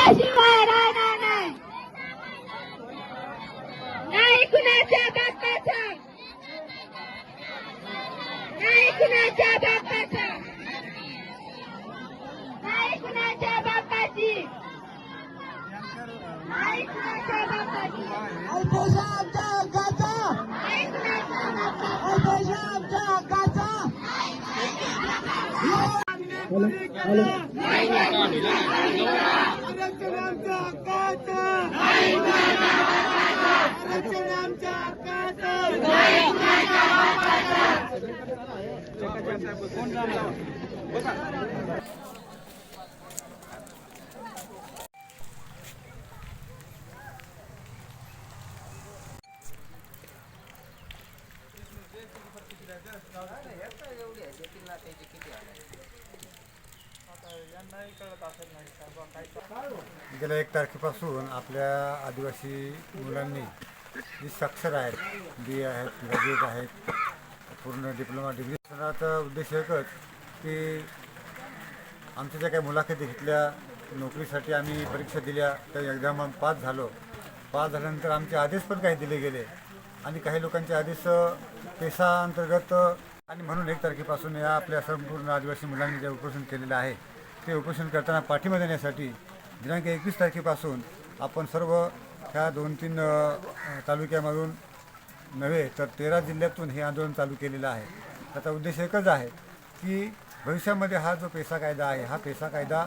आदिवासीशिवाय राहणार नाही. नाही कुणाच्या बापाचा, नाही कुणाच्या बापाचा, नाही कुणाच्या बापाची, नाही कुणाच्या बापाची. पैसा आमच्या हक्काचा, नाही कुणाच्या बापाचा. पैसा आमच्या हक्काचा. आरक्षण आमच्या हक्काचं, आरक्षण आमच्या गेल्या 1 तारखेपासून आपल्या आदिवासी मुलांनी जी साक्षर आहेत, बी ए आहेत, ग्रॅज्युएट आहेत, पूर्ण डिप्लोमा डिग्री, त्याचा उद्देश एकच की आमच्या ज्या काही मुलाखती घेतल्या, नोकरीसाठी आम्ही परीक्षा दिल्या, त्या एक्झाम पास झालो. पास झाल्यानंतर आमचे आदेश पण काही दिले गेले आणि काही लोकांचे आदेश पेसा अंतर्गत, आणि म्हणून 1 तारखेपासून या आपल्या संपूर्ण आदिवासी मुलांनी जे उपोषण केलेलं आहे ते उपोषण करताना पाठिंबा देण्यासाठी दिनांक 21 तारखेपासून आपण सर्व ह्या 2-3 तालुक्यामधून नव्हे तर 13 जिल्ह्यातून हे आंदोलन चालू केलेलं आहे. त्याचा उद्देश एकच आहे की भविष्यामध्ये हा जो पेसा कायदा आहे, हा पेसा कायदा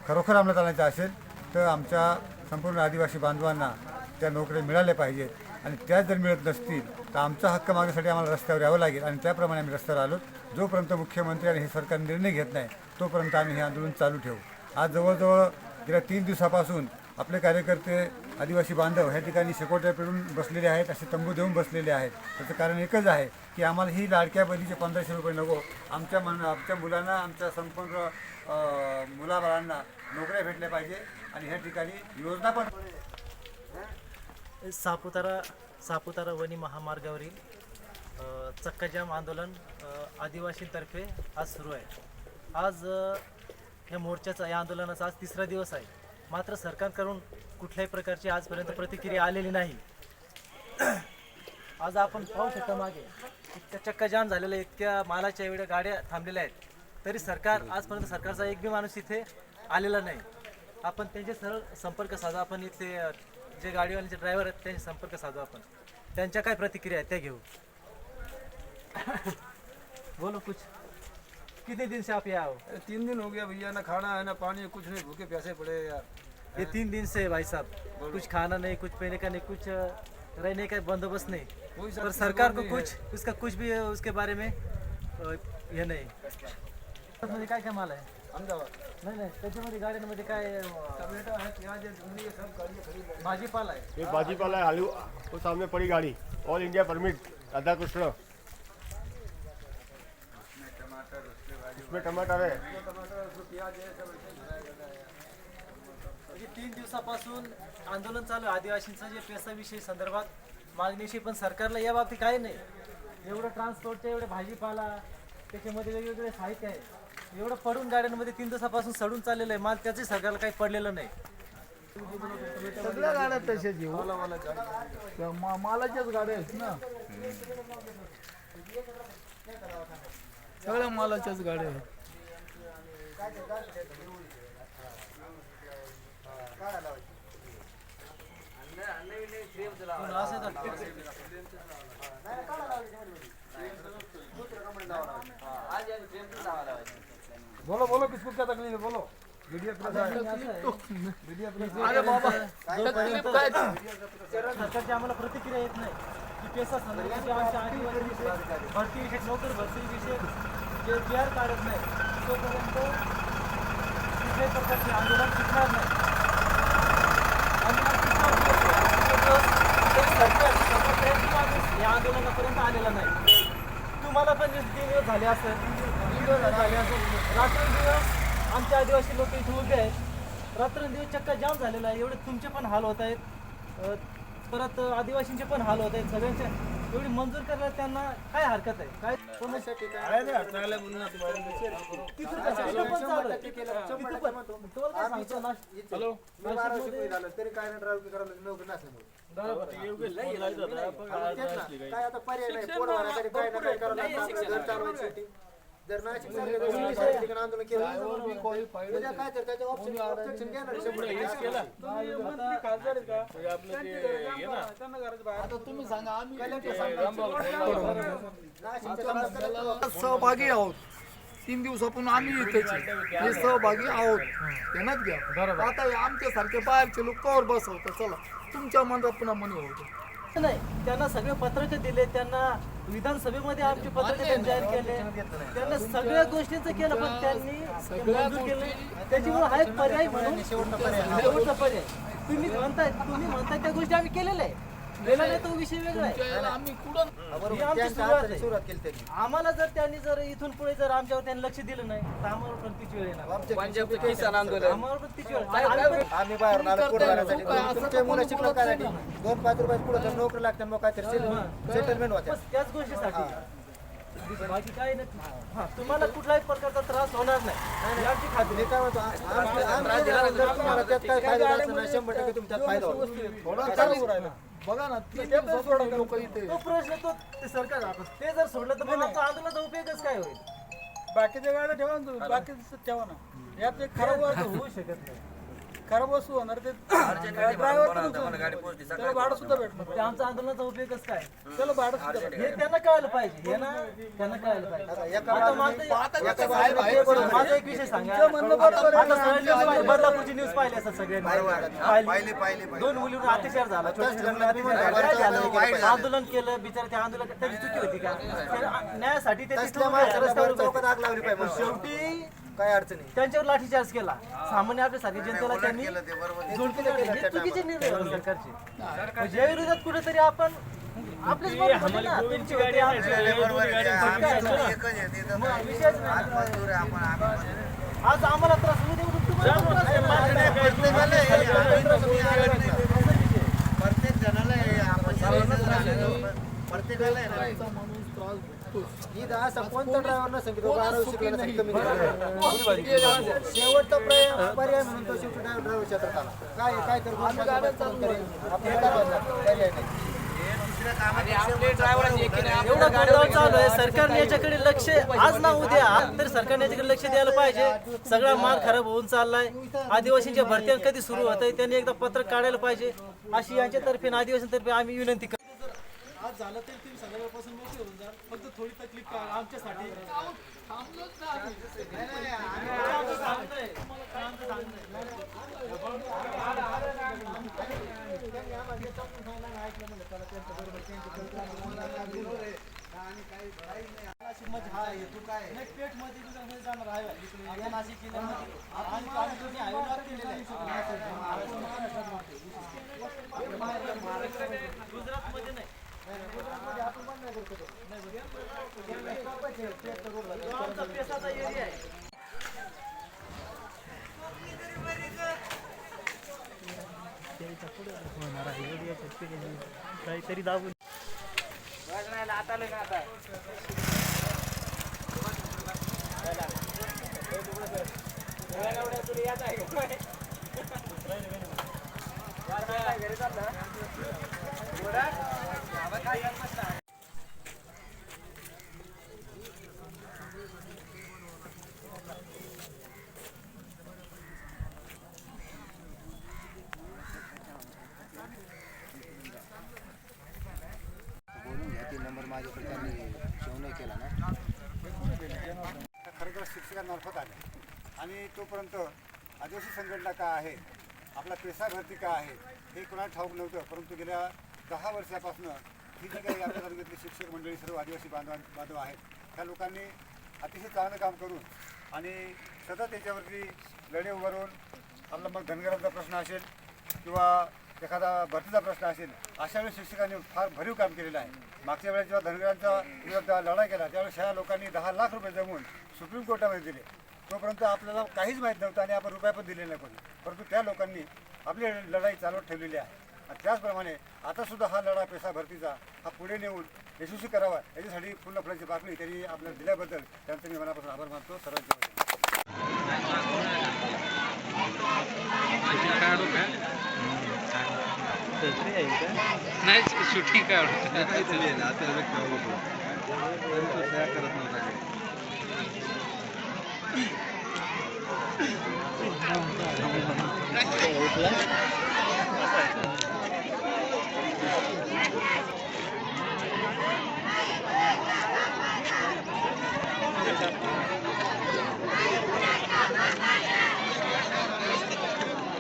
खरोखर अंमलात आणायचा असेल तर आमच्या संपूर्ण आदिवासी बांधवांना त्या नोकऱ्या मिळाल्या पाहिजेत, आणि त्या जर मिळत नसतील तर आमचा हक्क मागण्यासाठी आम्हाला रस्त्यावर यावं लागेल, आणि त्याप्रमाणे आम्ही रस्त्यावर आलो. जोपर्यंत मुख्यमंत्री आणि हे सरकार निर्णय घेत नाही तोपर्यंत आम्ही हे आंदोलन चालू ठेवू. आज जवळजवळ गेल्या 3 दिवसापासून आपले कार्यकर्ते आदिवासी बांधव ह्या ठिकाणी शेकोट्या पेरून बसलेले आहेत, असे तंबू देऊन बसलेले आहेत. त्याचं कारण एकच आहे की आम्हाला ही लाडक्या बहिणीचे 1500 रुपये नको, आमच्या मुलांना, आमच्या संपूर्ण मुलाबाळांना नोकऱ्या भेटल्या पाहिजे, आणि ह्या ठिकाणी योजना पण. सापुतारा वनी महामार्गावरील चक्काजाम आंदोलन आदिवासींतर्फे आज सुरू आहे. आज या आंदोलनाचा आज 3रा दिवस आहे. मात्र सरकारकडून कुठल्याही प्रकारची आजपर्यंत प्रतिक्रिया आलेली नाही. आज आपण पाहू शकता मागे इतक्या चक्काजाम झालेलं, इतक्या मालाच्या एवढ्या गाड्या थांबलेल्या आहेत, तरी आजपर्यंत सरकारचा एक बी माणूस इथे आलेला नाही. आपण त्यांचे सरळ संपर्क साधू. आपण इथले जे गाडीवाल्याचे ड्रायव्हर आहेत त्यांचे संपर्क साधू. आपण त्यांच्या काय प्रतिक्रिया आहेत त्या घेऊ. बोलो कुछ. कितने दिन से आप यहाँ हो? 3 दिन हो गया भैया, ना खाना है ना पानी है, कुछ नहीं, भूखे प्यासे पड़े हैं यार. ये 3 दिन से भाई साहब, कुछ खाना नहीं, कुछ पीने का नहीं, कुछ रहने का बंदोबस्त नहीं. पर सरकार को कुछ भी उसके बारे में ये नाही. मध्ये काय काय माल आहे? अहमदाबाद नाही त्याच्यामध्ये गाड्यांमध्ये काय टमाटर है, प्याज है, भिंडी है, सब गाड़ियाँ खड़ी है. भाजीपाला आहे. ये भाजीपाला है, आलू, वो सामने पड़ी गाड़ी, all India permit, Radha Krishna, उसमें टमाटर है. प्याज है, सब ऐसे भराया गया है. 3 दिवसापासून आंदोलन चालू आहे आदिवासींचं, जे पेसाविषयी संदर्भात मागणीविषयी, पण सरकारला या बाबतीत काही नाही. एवढं ट्रान्सपोर्टचे, एवढे भाजीपाला, त्याच्यामध्ये वेगवेगळे साहित्य आहे, एवढं पडून गाड्यांमध्ये 3 दिवसापासून सडून चाललेलं आहे माल, त्याचे सरकारला काही पडलेलं नाही. सगळ्या गाड्या तशाच येऊ, मालाच्याच गाड्या आहेत ना, सगळ्या मालाच्याच गाड्या आहेत. बोलो बोलो, किसको क्या तकलीफ है, बोलो. मीडिया प्रेस है. अरे बाबा, सरकारची आम्हाला प्रतिक्रिया येत नाही की पेसा संदर्भात आमच्या आदिवासी भरतीविषयी, नोकर भरतीविषयी जे PR काढत नाही तोपर्यंत कुठल्याही प्रकारचे आंदोलन टिकणार नाही. या आंदोलनापर्यंत आलेला नाही. तुम्हाला पण 3 दिवस झाले असेल, रात्रंदिवस आमचे आदिवासी लोक इथे उभे आहेत, रात्रंदिवस चक्का जाम झालेला आहे. एवढे तुमचे पण हाल होत आहेत, परत आदिवासींचे पण हाल होत आहेत. सगळ्यांचे एवढी मंजूर करायला त्यांना काय हरकत आहे? काय कोणासाठी काय? तिथं कसं? तिथं पण चालू आहे. तिथं पण. तुम्हाला काय सांगतो ना? तरी काय नाही ड्रायव्हिंग करायला नोकरी नसल्यामुळे काय आता पर्याय नाही पोरं वाढायसाठी काय ना काय करावं लागतं आपल्याला घर चालवायसाठी. जर नाशिक सारख्या ठिकाणी आंदोलन केलं उद्या काय तर त्याच्या ऑब्जेक्शन घेणार 100%. आता तुम्ही सांगा आम्ही नाशिकच्या सहभागी आहोत. 3 दिवसापून आम्ही इथेच हे सहभागी आहोत. ध्यानात घ्या. आता हे आमच्यासारखे बाहेरचे लोक कवर बसवतात. चला तुमच्या मनात पुन्हा मनी होतं. नाही, त्यांना सगळे पत्रक दिले, त्यांना विधानसभेमध्ये आमचे पत्रक जाहीर केले, त्यांना सगळ्या गोष्टींचं केलं, पण त्यांनी ते मंजूर केलं. त्याच्यामुळे हा एक पर्याय म्हणून शेवटचा पर्याय. तुम्ही म्हणताय त्या गोष्टी आम्ही केलेल्या आहे. गेला नाही तो विषय वेगळा आहे. आम्ही कुठं ही आमची सुरुवात आहे. सुरुवात केली त्यांनी. आम्हाला जर त्यांनी जर इथून पुढे जर आमच्यावर त्यांनी लक्ष दिलं नाही तर आम्हाला पण तीच वेळ येणार. आम्हाला पण तीच वेळ आम्ही बाहेरून आलो पोरवाण्यासाठी. तुमच्या मुलं शिकलं काय 2-5 रुपये पुढे जर नोकरी लागते मग काहीतरी सेटलमेंट होते. बस त्याच गोष्टीसाठी. बाकी काही नाही. हा, तुम्हाला कुठलाही प्रकारचा त्रास होणार नाही याची खात्री. मी काय म्हणतो जर तुम्हाला त्यात काय फायदा झाला नाही 100% तुमच्यात फायदा होईल. बघा ना 3 दिवसापून लोक इथे तो प्रश्न तो ते सरकार ते जर सोडलं तर मग आमचा आंदोलनाचा उपयोगच काय होईल? बाकीच्या गाड्या ठेवा ना तुम्ही, बाकी ठेवा ना. यात एक खराब होऊ शकत नाही. खराब वस्तू होणार ते ड्रायव्हर त्याला भाडं सुद्धा भेटणार. ते आमचा आंदोलनाचा उपयोगच काय? त्याला भाडं सुद्धा भेटणार. हे त्यांना कळायला पाहिजे. हे ना त्यांना कळायला पाहिजे. आता माझा एक विषय सांगा. आता सगळ्या news पाहिल्या, बदलापूरची न्यूज पाहिली असं सगळ्यांनी पाहिली. 2 मुलींवर अत्याचार झाला, काय झालं? आंदोलन केलं बिचारा. त्या आंदोलन त्याची चुकी होती का? न्यायासाठी ते चौकात आग लावली पाहिजे. शेवटी काय अडचणी त्यांच्यावर लाठीचार्ज केला. सामान्य आपल्यासारख्या जनतेला त्यांनी जोडपी केले. हे चुकीचे निर्णय होते सरकारचे. ज्या विरोधात कुठेतरी आपण आपलीच बरोबर होती ना. तुमची होती, आमची होती. मग विषयच नाही. आज आम्हाला त्रास होऊ देऊ तुम्हाला प्रत्येक जणाला प्रत्येकाला असं कोणता ड्रायव्हर नसेल की तो गाडा शिकला नसेल कमी शेवटचा पर्याय म्हणून तो शेवटी ड्रायव्हर क्षेत्रात आला. काय तर पर्याय नाही. एवढा गोंधळ चालू आहे. सरकारने याच्याकडे लक्ष आज ना उद्या तरी सरकारने याच्याकडे लक्ष द्यायला पाहिजे. सगळा माल खराब होऊन चाललाय. आदिवासींच्या भरत्या कधी सुरू होत आहे त्यांनी एकदा पत्रक काढायला पाहिजे अशी यांच्यातर्फे आणि आदिवासींतर्फे आम्ही विनंती करतो. आज झालं तरी तुम्ही सगळ्यापासून मोठी होऊन जा. फक्त थोडी तकलीफ आमच्यासाठी गुजरात मध्ये नाही. आमचा पेसाचा एरिया आहे. काहीतरी दाबून खरं तर शिक्षकांमार्फत आले आणि तोपर्यंत आदिवासी संघटना का आहे, आपला पेसा भरती का आहे हे कोणाला ठाऊक नव्हतं. परंतु गेल्या 10 वर्षापासून ही जी काही आपल्या तालुक्यातली शिक्षक मंडळी सर्व आदिवासी बांधव आहेत त्या लोकांनी अतिशय चांगलं काम करून आणि सतत त्याच्यावरती लढे उभारून आपला मग धनगरांचा प्रश्न असेल किंवा एखादा भरतीचा प्रश्न असेल अशा वेळेस शिक्षकांनी फार भरीव काम केलेलं आहे. मागच्या वेळेस जेव्हा धनगरांचा विरोध लढा केला त्यावेळेस ह्या लोकांनी 10 लाख रुपये जमवून सुप्रीम कोर्टामध्ये दिले. तोपर्यंत आपल्याला काहीच माहीत नव्हतं आणि आपण रुपया पण दिले नाही. परंतु त्या लोकांनी आपली लढाई चालवत ठेवलेली आहे आणि त्याचप्रमाणे आता सुद्धा हा लढा पेसा भरतीचा हा पुढे नेऊन यशस्वी करावा याच्यासाठी पूर्ण फुलाची पाकळी त्यांनी आपल्याला दिल्याबद्दल त्यांचं मी मनापासून आभार मानतो. सर्वांचे नाही शूटिंग काढ Thank you.